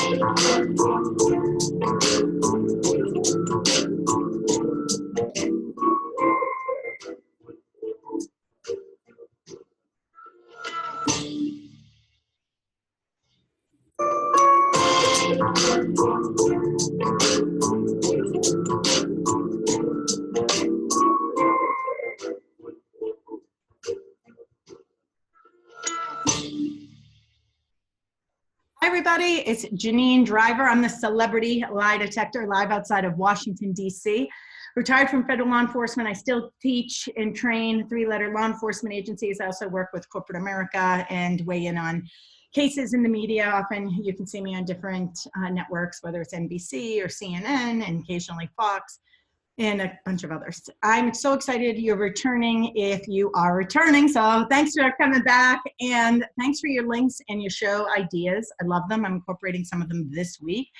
Hi everybody, it's Janine Driver. I'm the celebrity lie detector live outside of Washington, D.C. Retired from federal law enforcement. I still teach and train three-letter law enforcement agencies. I also work with corporate America and weigh in on cases in the media. Often you can see me on different networks, whether it's NBC or CNN and occasionally Fox, and a bunch of others. I'm so excited you're returning if you are returning. So thanks for coming back, and thanks for your links and your show ideas. I love them. I'm incorporating some of them this week.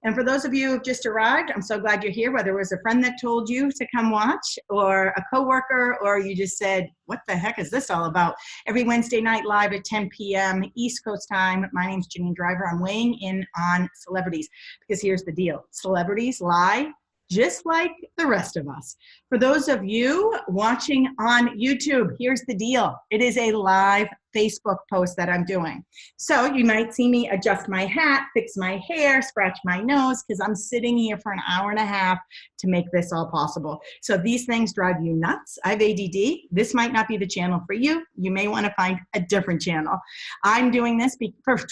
And for those of you who've just arrived, I'm so glad you're here, whether it was a friend that told you to come watch or a coworker, or you just said, what the heck is this all about? Every Wednesday night live at 10 p.m. East Coast time. My name's Janine Driver. I'm weighing in on celebrities because here's the deal. Celebrities lie just like the rest of us. For those of you watching on YouTube, here's the deal. It is a live Facebook post that I'm doing. So you might see me adjust my hat, fix my hair, scratch my nose, because I'm sitting here for an hour and a half to make this all possible. So if these things drive you nuts, I have ADD, this might not be the channel for you. You may want to find a different channel. I'm doing this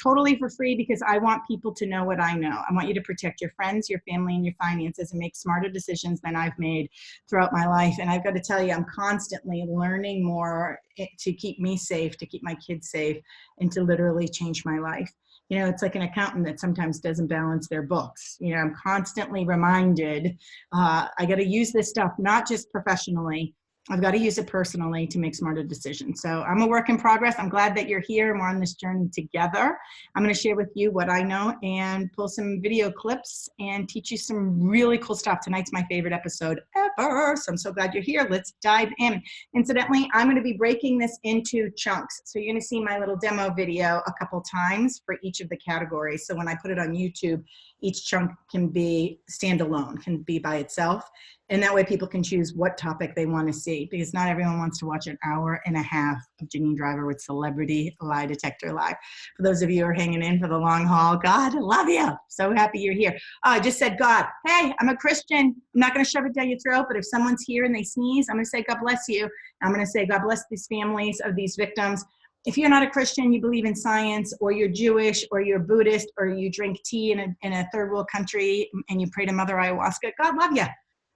totally for free because I want people to know what I know. I want you to protect your friends, your family, and your finances and make smarter decisions than I've made throughout my life. And I've got to tell you, I'm constantly learning more to keep me safe, to keep my kids safe, and to literally change my life. You know, it's like an accountant that sometimes doesn't balance their books. You know, I'm constantly reminded I got to use this stuff, not just professionally, I've got to use it personally to make smarter decisions. So I'm a work in progress. I'm glad that you're here and we're on this journey together. I'm going to share with you what I know and pull some video clips and teach you some really cool stuff. Tonight's my favorite episode ever. So I'm so glad you're here. Let's dive in. Incidentally, I'm going to be breaking this into chunks. So you're going to see my little demo video a couple times for each of the categories. So when I put it on YouTube, each chunk can be standalone, can be by itself. And that way people can choose what topic they want to see, because not everyone wants to watch an hour and a half of Janine Driver with Celebrity Lie Detector Live. For those of you who are hanging in for the long haul, God, I love you. So happy you're here. I just said, God, hey, I'm a Christian. I'm not going to shove it down your throat, but if someone's here and they sneeze, I'm going to say, God bless you. I'm going to say, God bless these families of these victims. If you're not a Christian, you believe in science, or you're Jewish, or you're Buddhist, or you drink tea in a third world country and you pray to Mother Ayahuasca, God love you.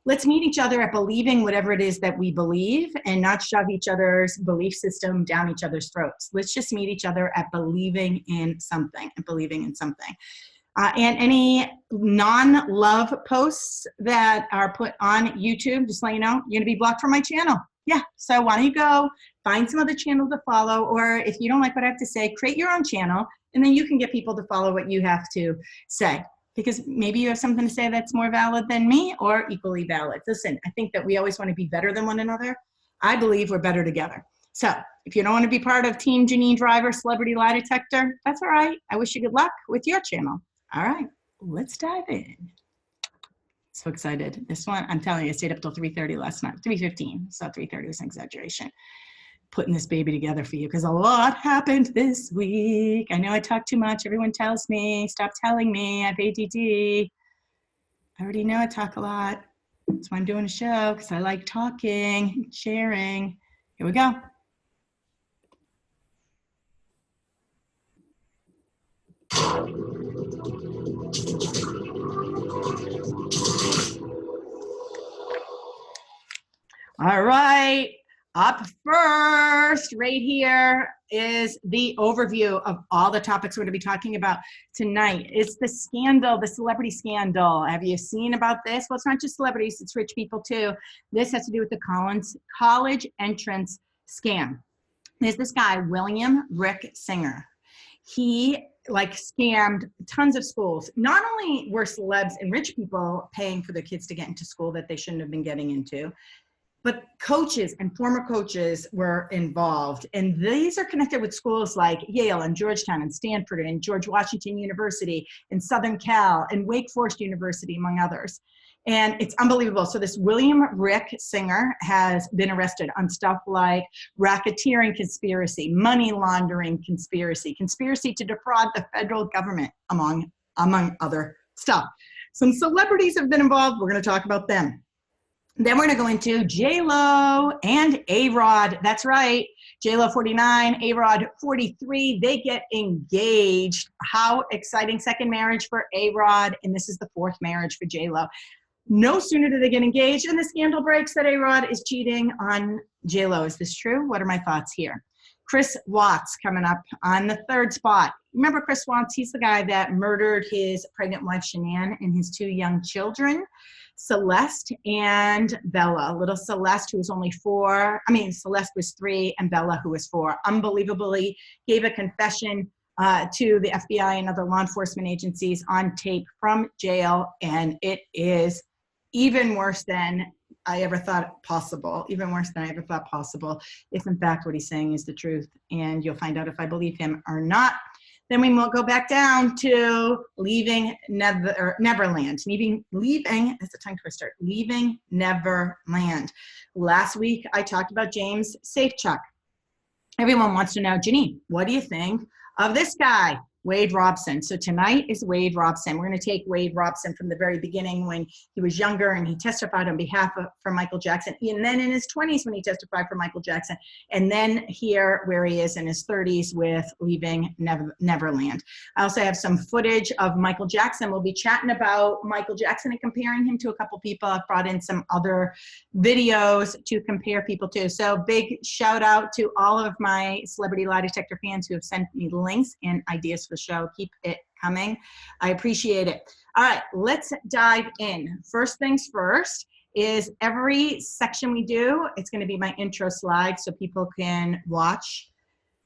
Let's meet each other at believing whatever it is that we believe and not shove each other's belief system down each other's throats. Let's just meet each other at believing in something and believing in something. And any non-love posts that are put on YouTube, just let you know, you're going to be blocked from my channel. Yeah, so why don't you go find some other channel to follow, or if you don't like what I have to say, create your own channel, and then you can get people to follow what you have to say. Because maybe you have something to say that's more valid than me or equally valid. Listen, I think that we always want to be better than one another. I believe we're better together. So if you don't want to be part of Team Janine Driver, Celebrity Lie Detector, that's all right. I wish you good luck with your channel. All right, let's dive in. So excited. This one, I'm telling you, I stayed up till 3:30 last night, 3:15. So 3:30 was an exaggeration. Putting this baby together for you because a lot happened this week. I know I talk too much. Everyone tells me, stop telling me I have ADD. I already know I talk a lot. That's why I'm doing a show, because I like talking, sharing. Here we go. All right. Up first, right here, is the overview of all the topics we're going to be talking about tonight. It's the scandal, the celebrity scandal. Have you seen about this? Well, it's not just celebrities, it's rich people too. This has to do with the college entrance scam. There's this guy, William Rick Singer. He scammed tons of schools. Not only were celebs and rich people paying for their kids to get into school that they shouldn't have been getting into, but coaches and former coaches were involved. And these are connected with schools like Yale and Georgetown and Stanford and George Washington University and Southern Cal and Wake Forest University, among others. And it's unbelievable. So this William Rick Singer has been arrested on stuff like racketeering conspiracy, money laundering conspiracy, conspiracy to defraud the federal government, among other stuff. Some celebrities have been involved. We're going to talk about them. Then we're going to go into J-Lo and A-Rod. That's right. J-Lo 49, A-Rod 43. They get engaged. How exciting. Second marriage for A-Rod. And this is the fourth marriage for J-Lo. No sooner do they get engaged and the scandal breaks that A-Rod is cheating on J-Lo. Is this true? What are my thoughts here? Chris Watts coming up on the third spot. Remember Chris Watts? He's the guy that murdered his pregnant wife, Janine, and his two young children, Celeste and Bella. Little Celeste, who was only 4. Celeste was 3 and Bella, who was 4. Unbelievably gave a confession to the FBI and other law enforcement agencies on tape from jail. And it is even worse than I ever thought possible, even worse than I ever thought possible, if in fact what he's saying is the truth. And you'll find out if I believe him or not. Then we will go back down to leaving Neverland. Leaving, that's a tongue twister, leaving Neverland. Last week, I talked about James Safechuck. Everyone wants to know, Janine, what do you think of this guy, Wade Robson? So tonight is Wade Robson. We're going to take Wade Robson from the very beginning when he was younger and he testified on behalf of for Michael Jackson, and then in his 20s when he testified for Michael Jackson, and then here where he is in his 30s with leaving Neverland. I also have some footage of Michael Jackson. We'll be chatting about Michael Jackson and comparing him to a couple people. I've brought in some other videos to compare people to. So big shout out to all of my Celebrity Lie Detector fans who have sent me links and ideas for the show. Keep it coming. I appreciate it. All right, let's dive in. First things first is every section we do, it's going to be my intro slide so people can watch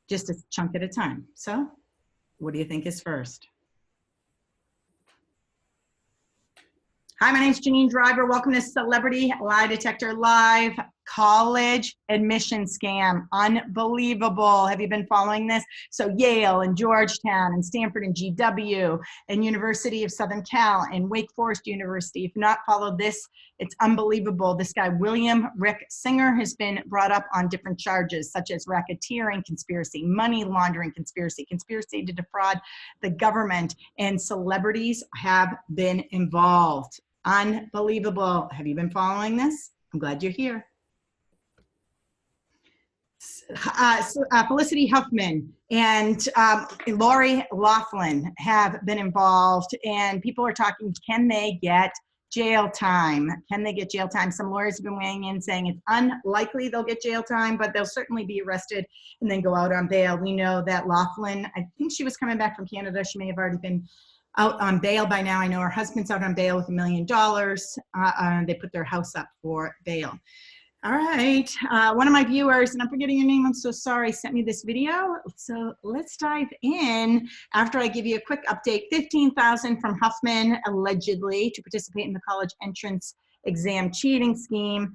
just a chunk at a time. So what do you think is first? Hi, my name's Janine Driver. Welcome to Celebrity Lie Detector Live. College admission scam. Unbelievable. Have you been following this? So Yale and Georgetown and Stanford and GW and University of Southern Cal and Wake Forest University. If not followed this, it's unbelievable. This guy, William Rick Singer, has been brought up on different charges such as racketeering conspiracy, money laundering conspiracy, conspiracy to defraud the government, and celebrities have been involved. Unbelievable. Have you been following this? I'm glad you're here. Felicity Huffman and Laughlin have been involved, and people are talking, can they get jail time? Can they get jail time? Some lawyers have been weighing in saying it's unlikely they'll get jail time, but they'll certainly be arrested and then go out on bail. We know that Laughlin, I think she was coming back from Canada. She may have already been out on bail by now. I know her husband's out on bail with $1 million. They put their house up for bail. All right, one of my viewers, and I'm forgetting your name, I'm so sorry, sent me this video. So let's dive in after I give you a quick update. $15,000 from Huffman, allegedly, to participate in the college entrance exam cheating scheme.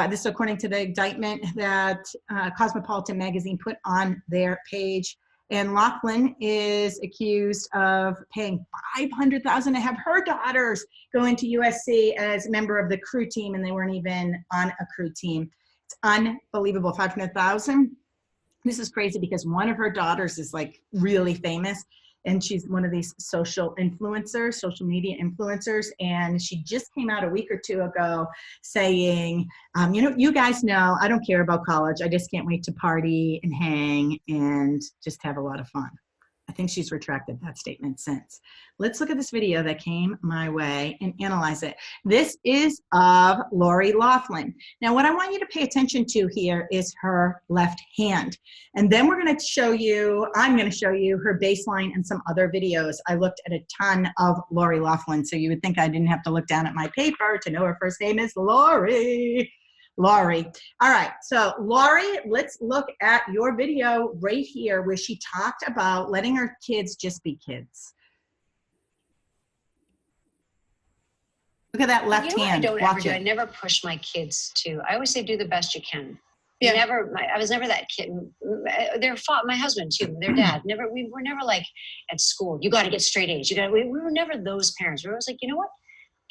This is according to the indictment that Cosmopolitan magazine put on their page. And Laughlin is accused of paying $500,000 to have her daughters go into USC as a member of the crew team, and they weren't even on a crew team. It's unbelievable, $500,000. This is crazy because one of her daughters is like really famous, and she's one of these social influencers, social media influencers, and she just came out a week or two ago saying, you guys know I don't care about college. I just can't wait to party and hang and just have a lot of fun. I think she's retracted that statement since. Let's look at this video that came my way and analyze it. This is of Lori Laughlin. Now, what I want you to pay attention to here is her left hand. And then we're going to show you, I'm going to show you her baseline and some other videos. I looked at a ton of Lori Laughlin, so you would think I didn't have to look down at my paper to know her first name is Lori. Lori. All right, so Lori, let's look at your video right here where she talked about letting her kids just be kids. Look at that left You know what I hand. don't ever Watch do? I it. never push my kids to. I always say, do the best you can. Yeah. I was never that kid. My husband too, their dad. We were never like at school, you got to get straight A's. We were never those parents. We were always like, you know what?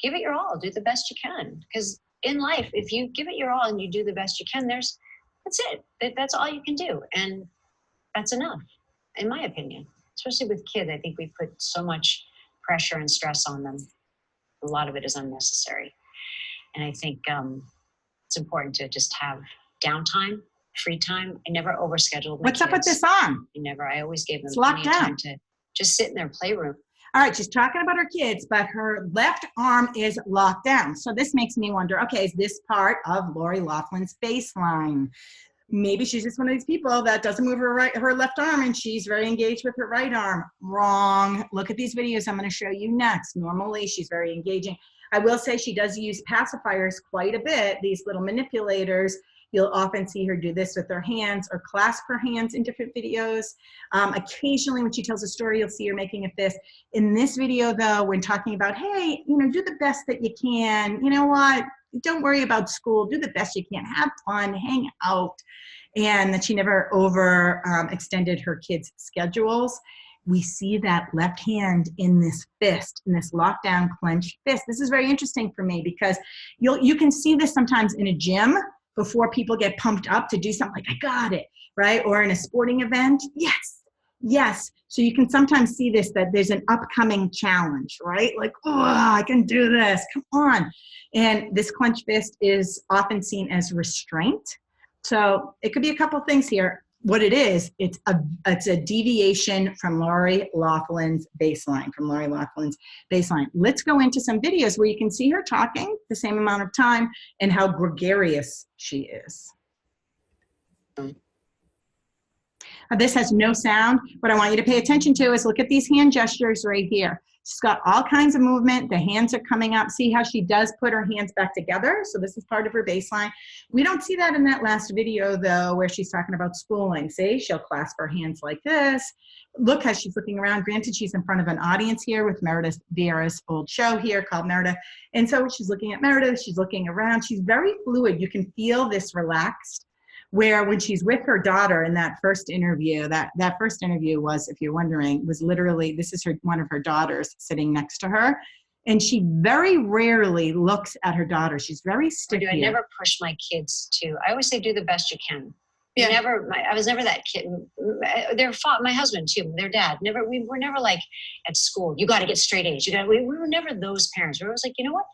Give it your all. Do the best you can. Because in life, if you give it your all and you do the best you can, that's it. That's all you can do. And that's enough, in my opinion. Especially with kids, I think we put so much pressure and stress on them. A lot of it is unnecessary. And I think it's important to just have downtime, free time. I never overscheduled my What's kids. Up with this on? I always gave them plenty of time to just sit in their playroom. All right, she's talking about her kids, but her left arm is locked down. So this makes me wonder, okay, is this part of Lori Laughlin's baseline? Maybe she's just one of these people that doesn't move her left arm and she's very engaged with her right arm. Wrong. Look at these videos I'm going to show you next. Normally, she's very engaging. I will say she does use pacifiers quite a bit, these little manipulators. You'll often see her do this with her hands or clasp her hands in different videos. Occasionally, when she tells a story, you'll see her making a fist. In this video, though, when talking about, hey, do the best that you can. You know what? Don't worry about school. Do the best you can. Have fun. Hang out. And that she never extended her kids' schedules. We see that left hand in this fist, in this lockdown clenched fist. This is very interesting for me because you can see this sometimes in a gym before people get pumped up to do something like, I got it, right? Or in a sporting event, yes. So you can sometimes see this, that there's an upcoming challenge, right? Like, oh, I can do this, come on. And this clenched fist is often seen as restraint. So it could be a couple things here. What it is, it's a deviation from Lori Laughlin's baseline, Let's go into some videos where you can see her talking the same amount of time and how gregarious she is. This has no sound. What I want you to pay attention to is look at these hand gestures right here. She's got all kinds of movement. The hands are coming up. See how she does put her hands back together? So this is part of her baseline. We don't see that in that last video, though, where she's talking about schooling. See, she'll clasp her hands like this. Look how she's looking around. Granted, she's in front of an audience here with Meredith Vieira's old show here called Meredith. And so she's looking at Meredith. She's looking around. She's very fluid. You can feel this relaxed. Where when she's with her daughter in that first interview, that first interview was, if you're wondering, was literally, this is one of her daughters sitting next to her. And she very rarely looks at her daughter. She's very stiff. I never push my kids to. I always say, do the best you can. Yeah. I was never that kid. My husband too, their dad. We were never like at school, you got to get straight A's. We were never those parents. We were always like, you know what?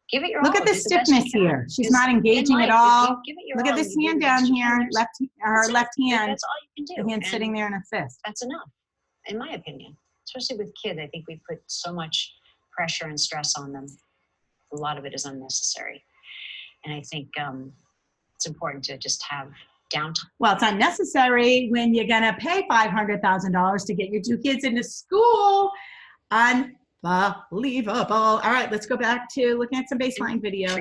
Give it your all. Look at the stiffness here. She's not engaging at all. Look at this hand down here, her left hand. That's all you can do. The hand sitting there in a fist. That's enough, in my opinion. Especially with kids, I think we put so much pressure and stress on them. A lot of it is unnecessary. And I think it's important to just have downtime. Well, it's unnecessary when you're going to pay $500,000 to get your two kids into school. Unbelievable. All right, let's go back to looking at some baseline video.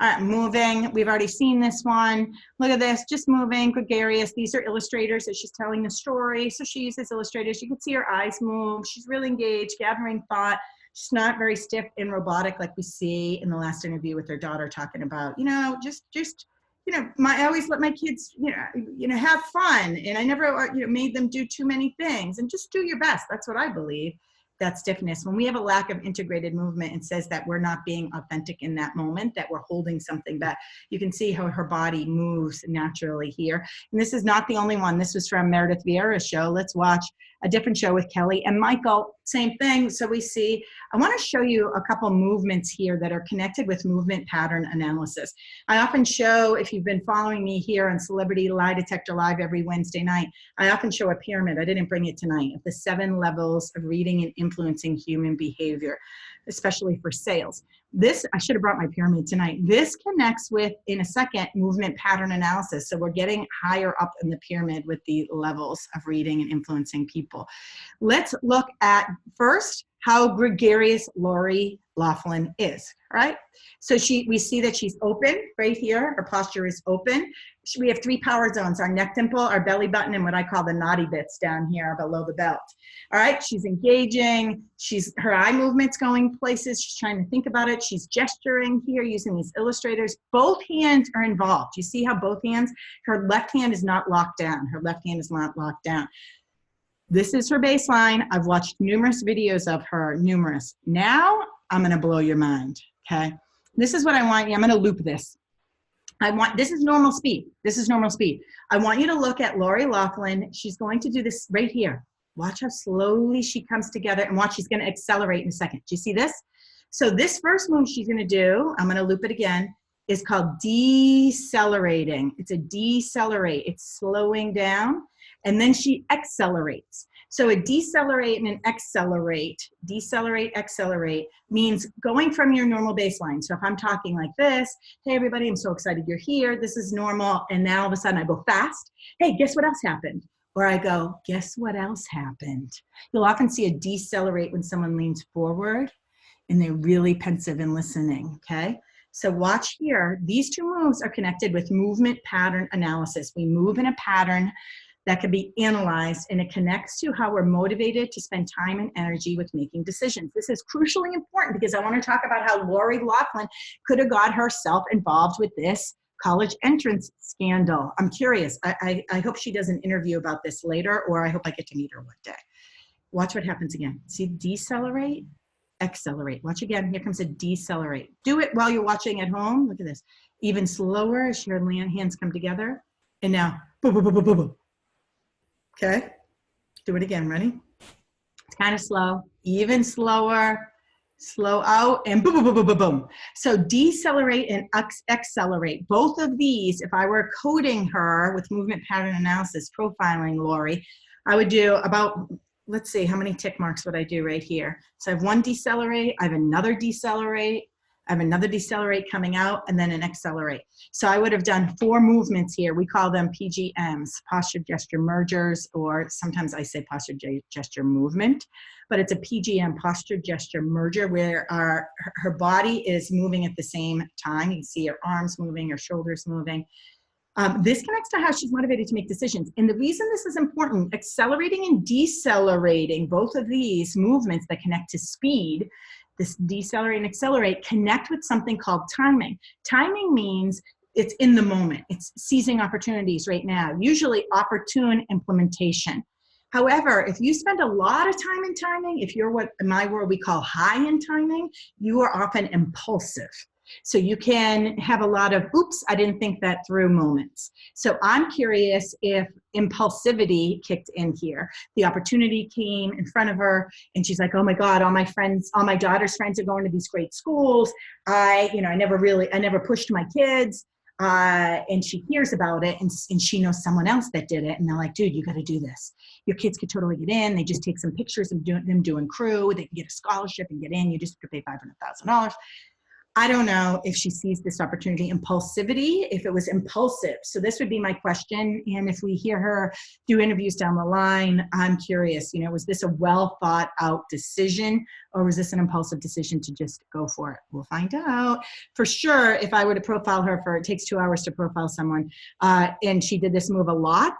All right, moving. We've already seen this one. Look at this, just moving, gregarious. These are illustrators as she's telling the story. So she uses illustrators. You can see her eyes move. She's really engaged, gathering thought. She's not very stiff and robotic like we see in the last interview with her daughter talking about, I always let my kids, have fun. And I never, made them do too many things and just do your best. That's what I believe. That stiffness. When we have a lack of integrated movement, it says that we're not being authentic in that moment, that we're holding something back. You can see how her body moves naturally here. And this is not the only one. This was from Meredith Vieira's show. Let's watch a different show with Kelly and Michael. Same thing. So we see, I want to show you a couple movements here that are connected with movement pattern analysis. I often show, if you've been following me here on Celebrity Lie Detector Live every Wednesday night, I often show a pyramid. I didn't bring it tonight, of the 7 levels of reading and influencing human behavior, especially for sales. This, I should have brought my pyramid tonight. This connects with, in a second, movement pattern analysis. So we're getting higher up in the pyramid with the levels of reading and influencing people. Let's look at first how gregarious Lori Laughlin is, all right? So we see that she's open right here. Her posture is open. We have 3 power zones, our neck dimple, our belly button, and what I call the naughty bits down here below the belt. All right, she's engaging. Her eye movement's going places. She's trying to think about it. She's gesturing here using these illustrators. Both hands are involved. You see how both hands, her left hand is not locked down. Her left hand is not locked down. This is her baseline. I've watched numerous videos of her, numerous. Now I'm gonna blow your mind, okay? This is what I want you, I'm gonna loop this. This is normal speed. This is normal speed. I want you to look at Lori Laughlin. She's going to do this right here. Watch how slowly she comes together and watch, she's gonna accelerate in a second. Do you see this? So this first move she's gonna do, I'm gonna loop it again, is called decelerating. It's a decelerate, it's slowing down, and then she accelerates. So a decelerate and an accelerate, decelerate, accelerate, means going from your normal baseline. So if I'm talking like this, hey everybody, I'm so excited you're here, this is normal, and now all of a sudden I go fast, hey, guess what else happened? Or I go, guess what else happened? You'll often see a decelerate when someone leans forward and they're really pensive and listening, okay? So watch here, these 2 moves are connected with movement pattern analysis. We move in a pattern that can be analyzed, and it connects to how we're motivated to spend time and energy with making decisions. This is crucially important because I want to talk about how Lori Laughlin could have got herself involved with this college entrance scandal. I'm curious. I hope she does an interview about this later, or I hope I get to meet her one day. Watch what happens again. See, decelerate, accelerate. Watch again. Here comes a decelerate. Do it while you're watching at home. Look at this. Even slower as your hands come together. And now, boom, boom, boom, boom, boom, boom. Okay, do it again, ready? It's kind of slow, even slower, slow out, and boom, boom, boom, boom, boom, boom. So decelerate and accelerate. Both of these, if I were coding her with movement pattern analysis, profiling Lori, I would do about, let's see, how many tick marks would I do right here? So I have 1 decelerate, I have another decelerate, I have another decelerate coming out, and then an accelerate. So I would have done 4 movements here. We call them PGMs, posture gesture mergers, or sometimes I say posture gesture movement, but it's a PGM, posture gesture merger, where her body is moving at the same time. You can see her arms moving, her shoulders moving. This connects to how she's motivated to make decisions. And the reason this is important, accelerating and decelerating, both of these movements that connect to speed, this decelerate and accelerate, connect with something called timing. Timing means it's in the moment. It's seizing opportunities right now, usually opportune implementation. However, if you spend a lot of time in timing, if you're what in my world we call high in timing, you are often impulsive. So you can have a lot of, oops, I didn't think that through moments. So I'm curious if impulsivity kicked in here. The opportunity came in front of her and she's like, oh my God, all my friends, all my daughter's friends are going to these great schools. I never pushed my kids. And she hears about it and she knows someone else that did it. And they're like, dude, you got to do this. Your kids could totally get in. They just take some pictures of them doing crew. They can get a scholarship and get in. You just have to pay $500,000. I don't know if she sees this opportunity. Impulsivity, if it was impulsive. So this would be my question. And if we hear her do interviews down the line, I'm curious, was this a well thought out decision or was this an impulsive decision to just go for it? We'll find out. For sure, if I were to profile her it takes 2 hours to profile someone, and she did this move a lot,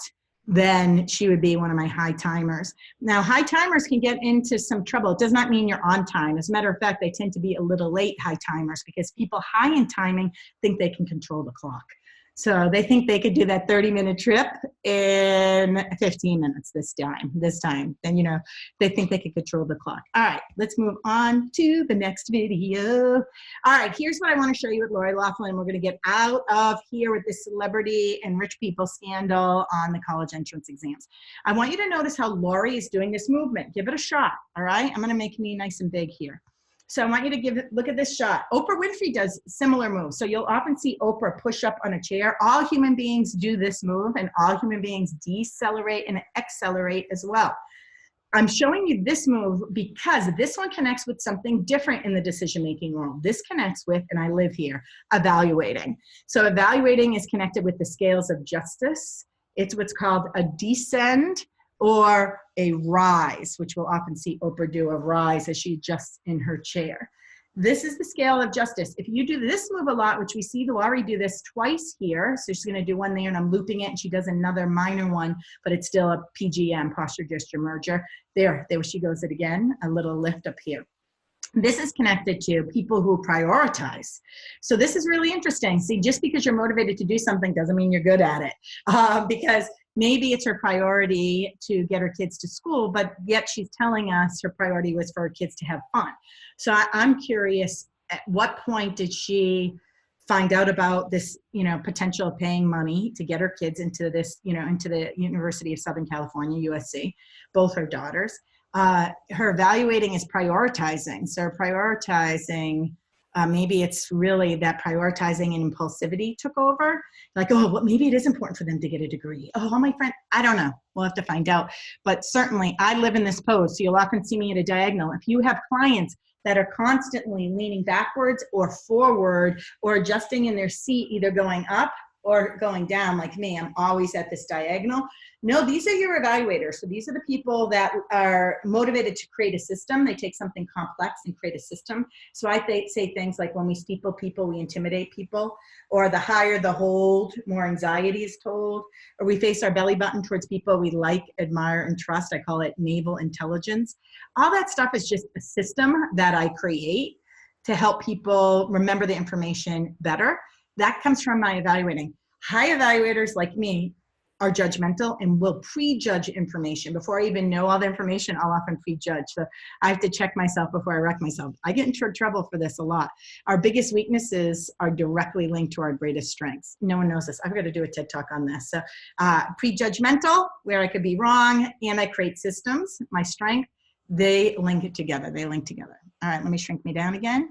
then she would be one of my high timers. Now, high timers can get into some trouble. It does not mean you're on time. As a matter of fact, they tend to be a little late high timers because people high in timing think they can control the clock. So they think they could do that 30-minute trip in 15 minutes this time. Then, they think they can control the clock. All right, let's move on to the next video. All right, here's what I want to show you with Lori Laughlin. We're going to get out of here with this celebrity and rich people scandal on the college entrance exams. I want you to notice how Lori is doing this movement. Give it a shot, all right? I'm going to make me nice and big here. So I want you to look at this shot. Oprah Winfrey does similar moves. So you'll often see Oprah push up on a chair. All human beings do this move and all human beings decelerate and accelerate as well. I'm showing you this move because this one connects with something different in the decision-making world. This connects with, and I live here, evaluating. So evaluating is connected with the scales of justice. It's what's called a descend or a rise, which we'll often see Oprah do, a rise as she adjusts in her chair. This is the scale of justice. If you do this move a lot, which we see Laurie do this twice here, so she's going to do one there and I'm looping it, and she does another minor one, but it's still a PGM, posture gesture merger. There she goes it again, a little lift up here. This is connected to people who prioritize. So this is really interesting. See, just because you're motivated to do something doesn't mean you're good at it. Because maybe it's her priority to get her kids to school, but yet she's telling us her priority was for her kids to have fun. So I'm curious, at what point did she find out about this, potential of paying money to get her kids into this, into the University of Southern California, USC, both her daughters. Her evaluating is prioritizing. So prioritizing, maybe it's really that prioritizing and impulsivity took over. Like, oh, well, maybe it is important for them to get a degree. Oh, my friend, I don't know. We'll have to find out. But certainly I live in this pose, so you'll often see me at a diagonal. If you have clients that are constantly leaning backwards or forward or adjusting in their seat, either going up or going down like me, I'm always at this diagonal. No, these are your evaluators. So these are the people that are motivated to create a system. They take something complex and create a system. So I say things like, when we steeple people, we intimidate people, or the higher the hold, more anxiety is told, or we face our belly button towards people we like, admire, and trust. I call it naval intelligence. All that stuff is just a system that I create to help people remember the information better. That comes from my evaluating. High evaluators like me are judgmental and will prejudge information. Before I even know all the information, I'll often prejudge. So I have to check myself before I wreck myself. I get into trouble for this a lot. Our biggest weaknesses are directly linked to our greatest strengths. No one knows this. I've got to do a TED Talk on this. So prejudgmental, where I could be wrong, and I create systems. My strength, they link it together. They link together. All right, let me shrink me down again.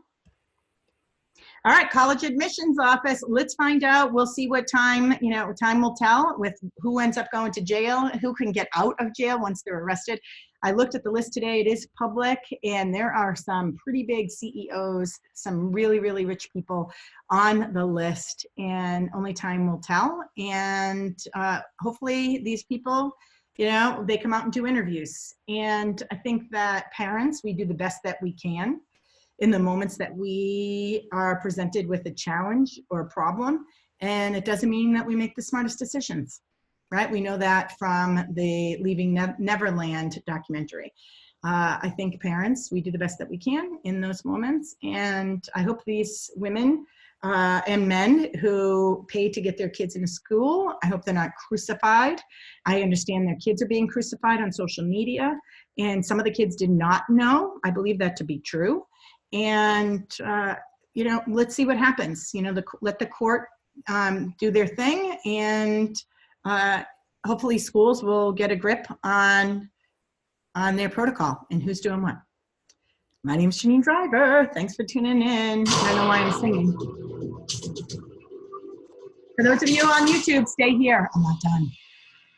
All right, college admissions office. Let's find out. We'll see what time, time will tell with who ends up going to jail, who can get out of jail once they're arrested. I looked at the list today. It is public, and there are some pretty big CEOs, some really, really rich people on the list, and only time will tell. And hopefully these people, they come out and do interviews. And I think that parents, we do the best that we can in the moments that we are presented with a challenge or a problem. And it doesn't mean that we make the smartest decisions, right? We know that from the Leaving Neverland documentary. I think parents, we do the best that we can in those moments. And I hope these women and men who pay to get their kids into school, I hope they're not crucified. I understand their kids are being crucified on social media, and some of the kids did not know. I believe that to be true. And, let's see what happens. Let the court do their thing, and hopefully schools will get a grip on their protocol and who's doing what. My name is Janine Driver. Thanks for tuning in. I don't know why I'm singing. For those of you on YouTube, stay here. I'm not done.